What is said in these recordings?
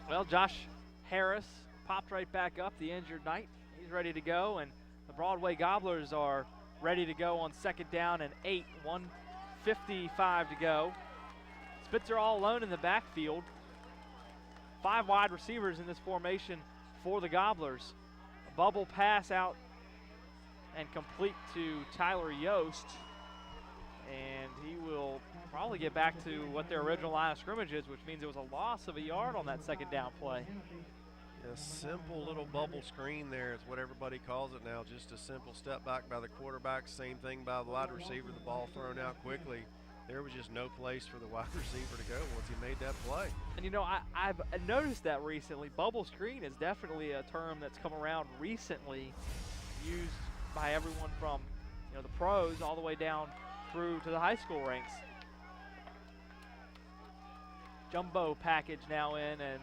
Well, Josh Harris popped right back up, the injured knight. He's ready to go, and the Broadway Gobblers are ready to go on second down and 8, 1:55 to go. Spitzer all alone in the backfield. 5 wide receivers in this formation for the Gobblers. A bubble pass out and complete to Tyler Yost, and he will probably get back to what their original line of scrimmage is, which means it was a loss of a yard on that second down play. A simple little bubble screen there is what everybody calls it now. Just a simple step back by the quarterback, same thing by the wide receiver, the ball thrown out quickly. There was just no place for the wide receiver to go once he made that play. And you know, I've noticed that recently. Bubble screen is definitely a term that's come around recently, used by everyone from the pros all the way down through to the high school ranks. Jumbo package now in, and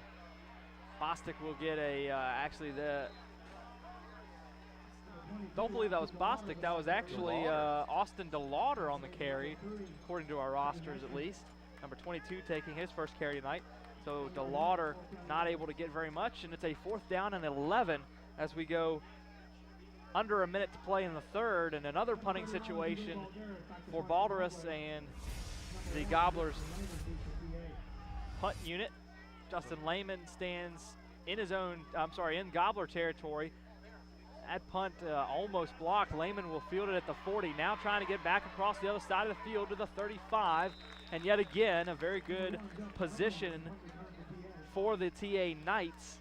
Bostic will get don't believe that was Bostic. That was actually Austin DeLauder on the carry, according to our rosters at least. Number 22 taking his first carry tonight. So DeLauder not able to get very much, and it's a 4th down and 11 as we go under a minute to play in the third, and another punting situation for Balderus and the Gobblers punt unit. Justin Lehman stands in in Gobbler territory. That punt almost blocked. Lehman will field it at the 40. Now trying to get back across the other side of the field to the 35. And yet again, a very good position for the TA Knights.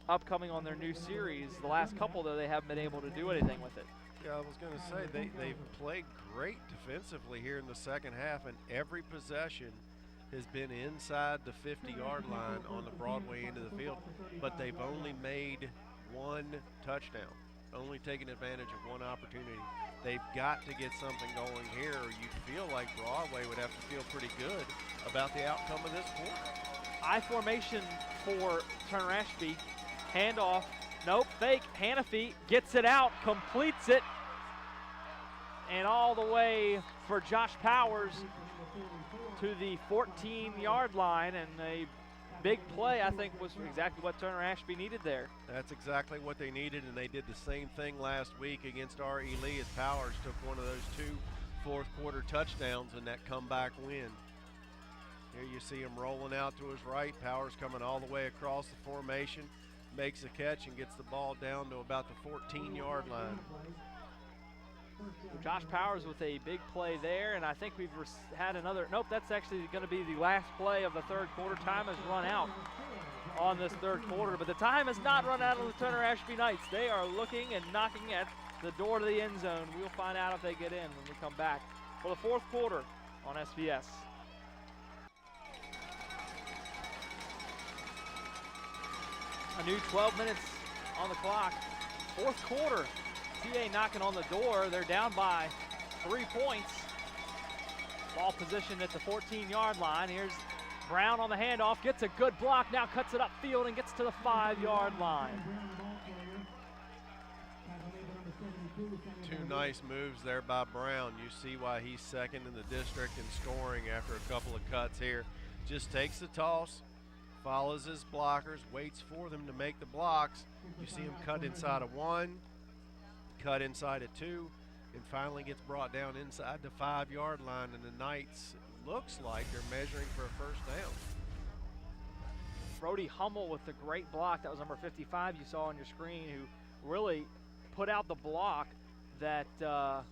Upcoming on their new series. The last couple, though, they haven't been able to do anything with it. Yeah, I was going to say, they've played great defensively here in the second half, and every possession has been inside the 50-yard line on the Broadway end of the field, but they've only made one touchdown, only taking advantage of one opportunity. They've got to get something going here, or you'd feel like Broadway would have to feel pretty good about the outcome of this quarter. I formation for Turner Ashby. Handoff. Nope, fake. Hannafy gets it out, completes it, and all the way for Josh Powers to the 14-yard line, and a big play, I think, was exactly what Turner Ashby needed there. That's exactly what they needed, and they did the same thing last week against R.E. Lee as Powers took one of those 2 fourth-quarter touchdowns in that comeback win. Here you see him rolling out to his right. Powers coming all the way across the formation, makes a catch and gets the ball down to about the 14-yard line. Josh Powers with a big play there, and I think we've had another. Nope, that's actually going to be the last play of the third quarter. Time has run out on this third quarter, but the time has not run out on the Turner Ashby Knights. They are looking and knocking at the door to the end zone. We'll find out if they get in when we come back for the fourth quarter on SBS. A new 12 minutes on the clock. Fourth quarter. TA knocking on the door. They're down by 3 points. Ball positioned at the 14-yard line. Here's Brown on the handoff. Gets a good block. Now cuts it upfield and gets to the 5-yard line. 2 nice moves there by Brown. You see why he's second in the district in scoring after a couple of cuts here. Just takes the toss, follows his blockers, waits for them to make the blocks. You see him cut inside of 1, cut inside of 2, and finally gets brought down inside the 5-yard line, and the Knights looks like they're measuring for a first down. Brody Hummel with the great block. That was number 55 you saw on your screen, who really put out the block that, and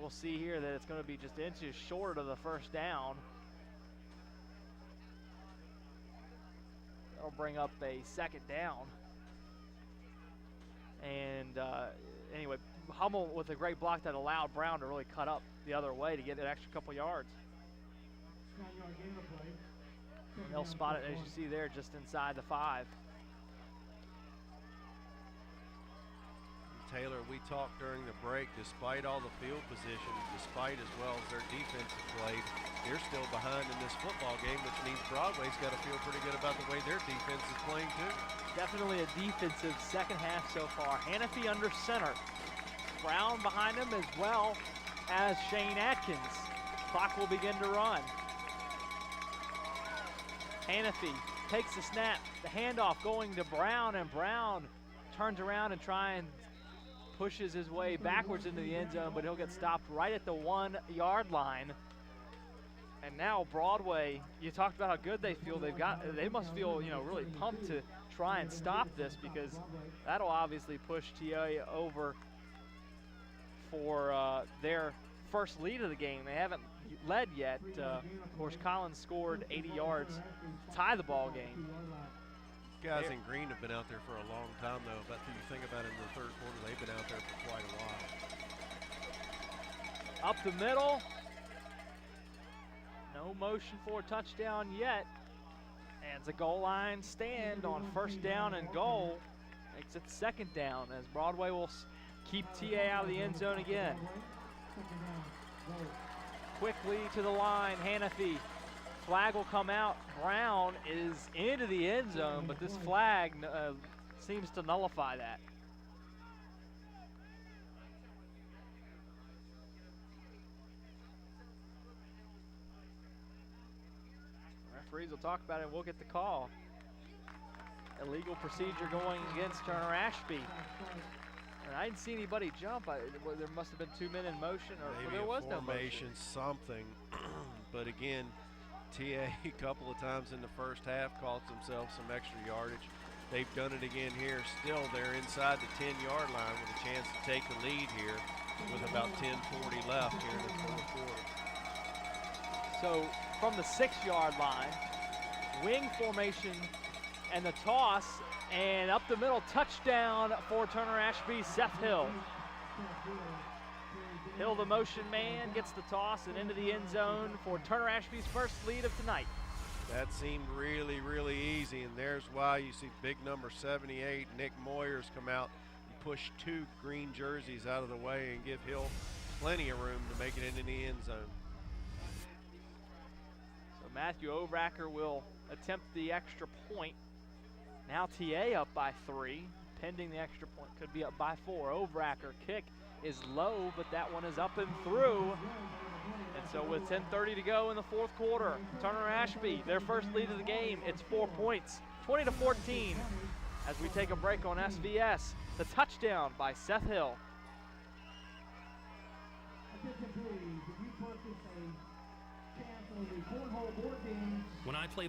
we'll see here that it's going to be just inches short of the first down. That'll bring up a second down. And anyway, Hummel with a great block that allowed Brown to really cut up the other way to get an extra couple yards. They'll spot it, as you see there, just inside the 5. Taylor, we talked during the break, despite all the field position, despite as well as their defense has played, they're still behind in this football game, which means Broadway's got to feel pretty good about the way their defense is playing too. Definitely a defensive second half so far. Hannafy under center. Brown behind him as well as Shane Atkins. Clock will begin to run. Hannafy takes the snap, the handoff going to Brown, and Brown turns around and pushes his way backwards into the end zone, but he'll get stopped right at the 1 yard line. And now Broadway, you talked about how good they feel. They must feel, really pumped to try and stop this, because that'll obviously push TA over for their first lead of the game. They haven't led yet. Of course, Collins scored 80 yards to tie the ball game. Guys in green have been out there for a long time, though. But you think about it, in the third quarter, they've been out there for quite a while. Up the middle. No motion for a touchdown yet. And it's a goal line stand on 1st down and goal. Makes it 2nd down, as Broadway will keep TA out of the end zone again. Quickly to the line, Hannafy. Flag will come out. Brown is into the end zone, but this flag seems to nullify that. Referees will talk about it and we'll get the call. Illegal procedure going against Turner Ashby. And I didn't see anybody jump. There must have been 2 men in motion, or maybe there was no formation, motion. Something. But again, TA a couple of times in the first half cost themselves some extra yardage. They've done it again here. Still, they're inside the 10-yard line with a chance to take the lead here with about 10:40 left here in the fourth quarter. So from the 6-yard line, wing formation and the toss, and up the middle, touchdown for Turner Ashby, Seth Hill. Hill, the motion man, gets the toss and into the end zone for Turner Ashby's first lead of tonight. That seemed really, really easy, and there's why you see big number 78, Nick Moyers, come out and push 2 green jerseys out of the way and give Hill plenty of room to make it into the end zone. So Matthew Overacker will attempt the extra point. Now TA up by 3, pending the extra point, could be up by 4. Overacker kick is low, but that one is up and through. And so with 10:30 to go in the fourth quarter, Turner Ashby, their first lead of the game, it's 4 points, 20-14. As we take a break on SVS, the touchdown by Seth Hill. When I play